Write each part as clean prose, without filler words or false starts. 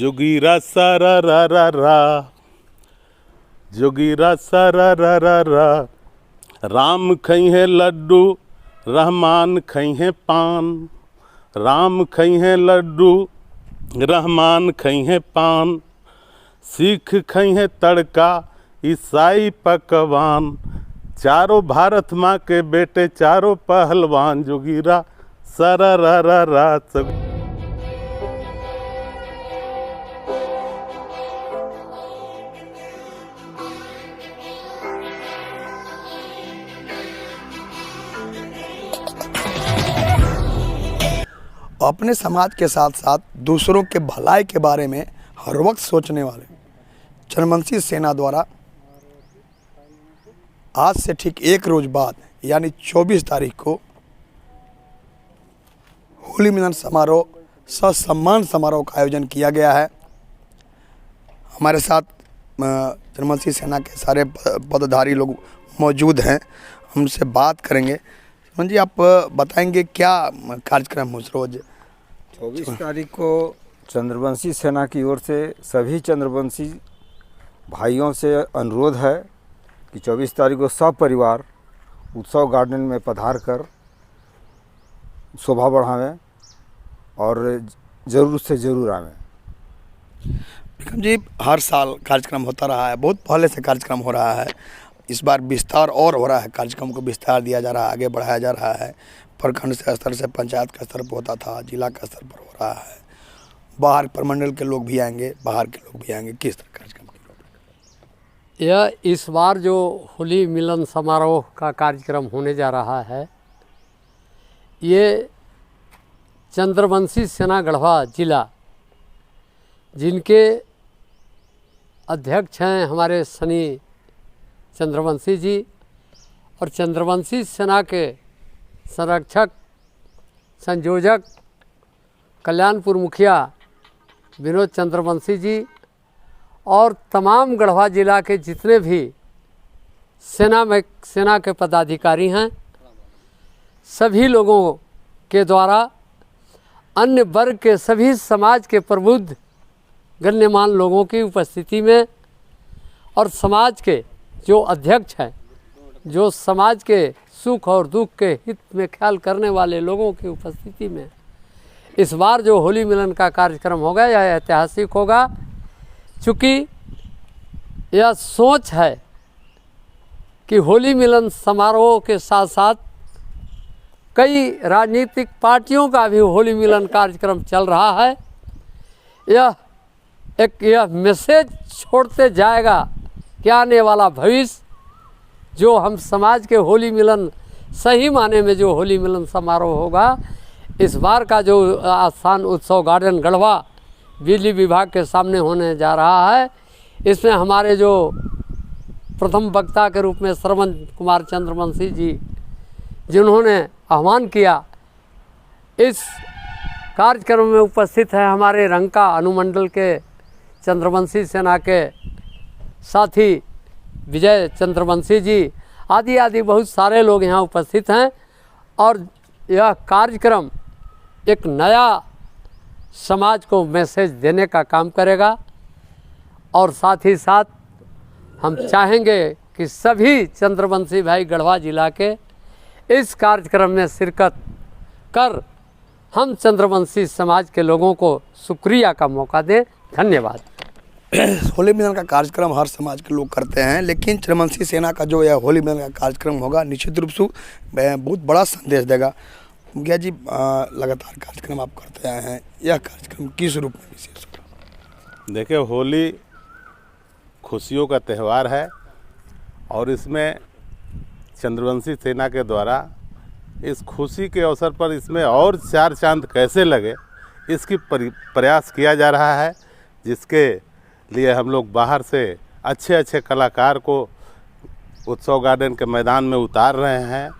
जोगीरा सारा रा रा रा, जोगीरा सारा रा रा रा। राम खई है लड्डू, रहमान खई है पान। राम खई है लड्डू, रहमान खई है पान। सिख खई है तड़का, ईसाई पकवान। चारों भारत माँ के बेटे, चारों पहलवान। जोगीरा सारा रा रा रा। अपने समाज के साथ साथ दूसरों के भलाई के बारे में हर वक्त सोचने वाले जनमंशी सेना द्वारा आज से ठीक एक रोज बाद यानी 24 तारीख को होली मिलन समारोह ससम्मान समारोह का आयोजन किया गया है। हमारे साथ जनमंशी सेना के सारे पदाधिकारी लोग मौजूद हैं, हमसे बात करेंगे। सुमन जी, आप बताएंगे क्या कार्यक्रम उस रोज 24 तारीख को चंद्रवंशी सेना की ओर से सभी चंद्रवंशी भाइयों से अनुरोध है कि 24 तारीख को सब परिवार उत्सव गार्डन में पधार कर शोभा बढ़ावें और ज़रूर से ज़रूर आवें। विक्रम जी, हर साल कार्यक्रम होता रहा है, बहुत पहले से कार्यक्रम हो रहा है। इस बार विस्तार और हो रहा है, कार्यक्रम को विस्तार दिया जा रहा है, आगे बढ़ाया जा रहा है। प्रखंड से स्तर से पंचायत का स्तर पर होता था, जिला का स्तर पर हो रहा है। बाहर प्रमंडल के लोग भी आएंगे, बाहर के लोग भी आएंगे। किस तरह कार्यक्रम यह इस बार जो होली मिलन समारोह का कार्यक्रम होने जा रहा है, ये चंद्रवंशी सेना गढ़वा जिला, जिनके अध्यक्ष हैं हमारे सनी चंद्रवंशी जी, और चंद्रवंशी सेना के संरक्षक संयोजक कल्याणपुर मुखिया विनोद चंद्रवंशी जी, और तमाम गढ़वा जिला के जितने भी सेना के पदाधिकारी हैं, सभी लोगों के द्वारा अन्य वर्ग के सभी समाज के प्रबुद्ध गण्यमान्य लोगों की उपस्थिति में और समाज के जो अध्यक्ष हैं, जो समाज के सुख और दुख के हित में ख्याल करने वाले लोगों की उपस्थिति में इस बार जो होली मिलन का कार्यक्रम होगा यह ऐतिहासिक होगा। चूँकि यह सोच है कि होली मिलन समारोह के साथ साथ कई राजनीतिक पार्टियों का भी होली मिलन कार्यक्रम चल रहा है। यह मैसेज छोड़ते जाएगा कि आने वाला भविष्य जो हम समाज के होली मिलन, सही माने में जो होली मिलन समारोह होगा, इस बार का जो स्थान उत्सव गार्डन गढ़वा बिजली विभाग के सामने होने जा रहा है, इसमें हमारे जो प्रथम वक्ता के रूप में श्रवण कुमार चंद्रवंशी जी, जिन्होंने आह्वान किया, इस कार्यक्रम में उपस्थित है हमारे रंका अनुमंडल के चंद्रवंशी सेना के साथी विजय चंद्रवंशी जी, आदि बहुत सारे लोग यहाँ उपस्थित हैं। और यह कार्यक्रम एक नया समाज को मैसेज देने का काम करेगा। और साथ ही साथ हम चाहेंगे कि सभी चंद्रवंशी भाई गढ़वा जिला के इस कार्यक्रम में शिरकत कर हम चंद्रवंशी समाज के लोगों को शुक्रिया का मौका दें। धन्यवाद। होली मिलन का कार्यक्रम हर समाज के लोग करते हैं, लेकिन चंद्रवंशी सेना का जो यह होली मिलन का कार्यक्रम होगा निश्चित रूप से बहुत बड़ा संदेश देगा। मुखिया जी, लगातार कार्यक्रम आप करते आए हैं, यह कार्यक्रम किस रूप में विशेष होगा? देखिए, होली खुशियों का त्यौहार है और इसमें चंद्रवंशी सेना के द्वारा इस खुशी के अवसर पर इसमें और चार चांद कैसे लगे, इसकी प्रयास किया जा रहा है, जिसके लिए हम लोग बाहर से अच्छे कलाकार को उत्सव गार्डन के मैदान में उतार रहे हैं,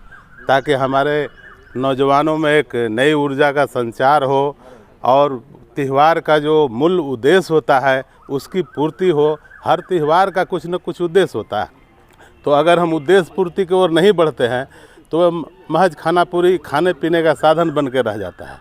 ताकि हमारे नौजवानों में एक नई ऊर्जा का संचार हो और त्यौहार का जो मूल उद्देश्य होता है उसकी पूर्ति हो। हर त्यौहार का कुछ न कुछ उद्देश्य होता है, तो अगर हम उद्देश्य पूर्ति की ओर नहीं बढ़ते हैं तो महज खाने पीने का साधन बन के रह जाता है।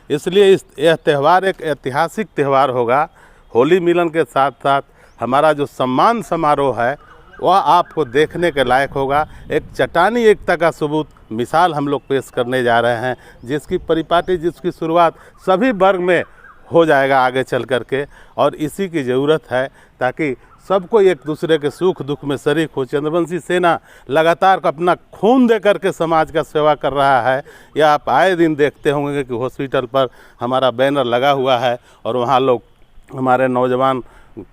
इसलिए यह त्यौहार एक ऐतिहासिक त्यौहार होगा। होली मिलन के साथ साथ हमारा जो सम्मान समारोह है वह आपको देखने के लायक होगा। एक चट्टानी एकता का सबूत मिसाल हम लोग पेश करने जा रहे हैं, जिसकी परिपाटी, जिसकी शुरुआत सभी वर्ग में हो जाएगा आगे चल कर के, और इसी की ज़रूरत है ताकि सबको एक दूसरे के सुख दुख में शरीक हो। चंद्रवंशी सेना लगातार अपना खून दे करके समाज का सेवा कर रहा है। यह आप आए दिन देखते होंगे कि हॉस्पिटल पर हमारा बैनर लगा हुआ है और वहाँ लोग, हमारे नौजवान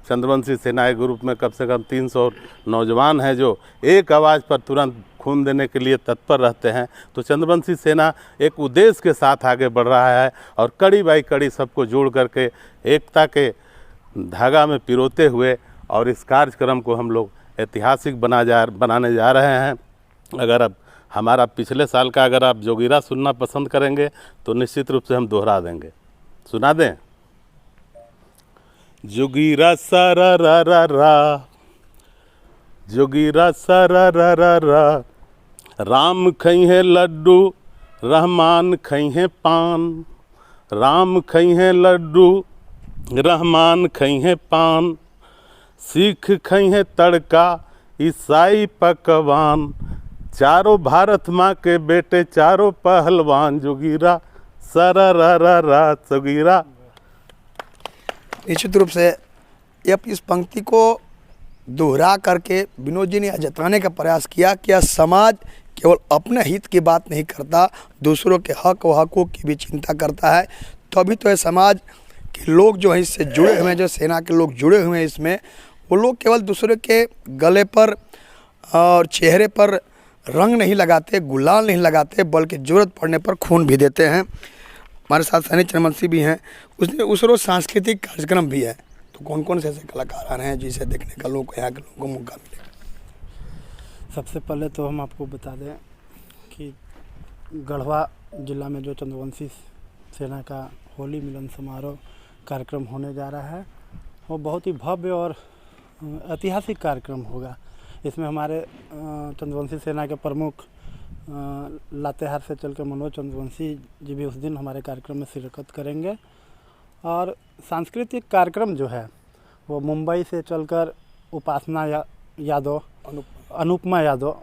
चंद्रवंशी सेना के ग्रुप में कम से कम 300 नौजवान हैं जो एक आवाज़ पर तुरंत खून देने के लिए तत्पर रहते हैं। तो चंद्रवंशी सेना एक उद्देश्य के साथ आगे बढ़ रहा है और कड़ी बाई कड़ी सबको जोड़ करके एकता के धागा में पिरोते हुए, और इस कार्यक्रम को हम लोग ऐतिहासिक बनाने जा रहे हैं। अगर अब हमारा पिछले साल का अगर आप जोगीरा सुनना पसंद करेंगे तो निश्चित रूप से हम दोहरा देंगे। सुना दें? जोगीरा सारा रा रा रा, जोगीरा सारा रा रा रा, राम खई है लड्डू रहमान खई है पान, राम खई है लड्डू रहमान खई है पान, सिख खई है तड़का ईसाई पकवान, चारों भारत माँ के बेटे चारों पहलवान, जोगीरा सारा रा रा रा, जोगीरा। निश्चित रूप से ये इस पंक्ति को दोहरा करके विनोद जी ने यह जताने का प्रयास किया कि यह समाज केवल अपने हित की बात नहीं करता, दूसरों के हक व हकों की भी चिंता करता है। तभी तो यह समाज के लोग जो हैं इससे जुड़े हुए हैं, जो सेना के लोग जुड़े हुए हैं इसमें, वो लोग केवल दूसरे के गले पर और चेहरे पर रंग नहीं लगाते, गुलाल नहीं लगाते, बल्कि ज़रूरत पड़ने पर खून भी देते हैं। हमारे साथ सैनिक चंद्रवंशी भी हैं। उस रोज़ सांस्कृतिक कार्यक्रम भी है, तो कौन कौन से ऐसे कलाकार आ रहे हैं जिसे देखने का लोग, यहाँ के लोगों को मौका मिलेगा? सबसे पहले तो हम आपको बता दें कि गढ़वा जिला में जो चंद्रवंशी सेना का होली मिलन समारोह कार्यक्रम होने जा रहा है, वो बहुत ही भव्य और ऐतिहासिक कार्यक्रम होगा। इसमें हमारे चंद्रवंशी सेना के प्रमुख लातेहार से चलकर मनोज चंद्रवंशी जी भी उस दिन हमारे कार्यक्रम में शिरकत करेंगे। और सांस्कृतिक कार्यक्रम जो है वो मुंबई से चलकर उपासना यादव, अनुपमा यादव,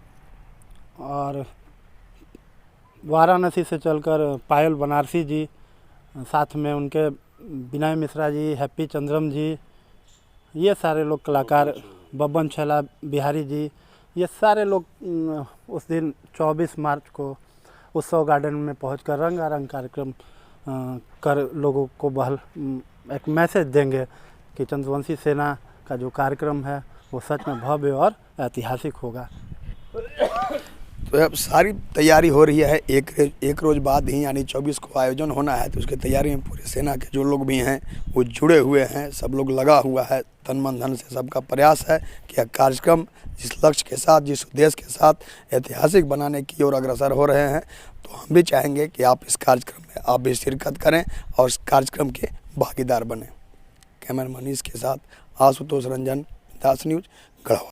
और वाराणसी से चलकर पायल बनारसी जी, साथ में उनके विनय मिश्रा जी, हैप्पी चंद्रम जी, ये सारे लोग कलाकार, बब्बन छैला बिहारी जी, ये सारे लोग उस दिन 24 मार्च को उत्सव गार्डन में पहुंचकर रंगारंग कार्यक्रम कर लोगों को एक मैसेज देंगे कि चंद्रवंशी सेना का जो कार्यक्रम है वो सच में भव्य और ऐतिहासिक होगा। तो अब सारी तैयारी हो रही है, एक रोज़ बाद ही यानी 24 को आयोजन होना है, तो उसकी तैयारी में पूरे सेना के जो लोग भी हैं वो जुड़े हुए हैं, सब लोग लगा हुआ है, तन मन धन से सबका प्रयास है कि यह कार्यक्रम जिस लक्ष्य के साथ, जिस उद्देश्य के साथ ऐतिहासिक बनाने की ओर अग्रसर हो रहे हैं, तो हम भी चाहेंगे कि आप इस कार्यक्रम में आप भी शिरकत करें और इस कार्यक्रम के भागीदार बने। कैमरा मनीष के साथ आशुतोष रंजन, दास न्यूज, गढ़वा।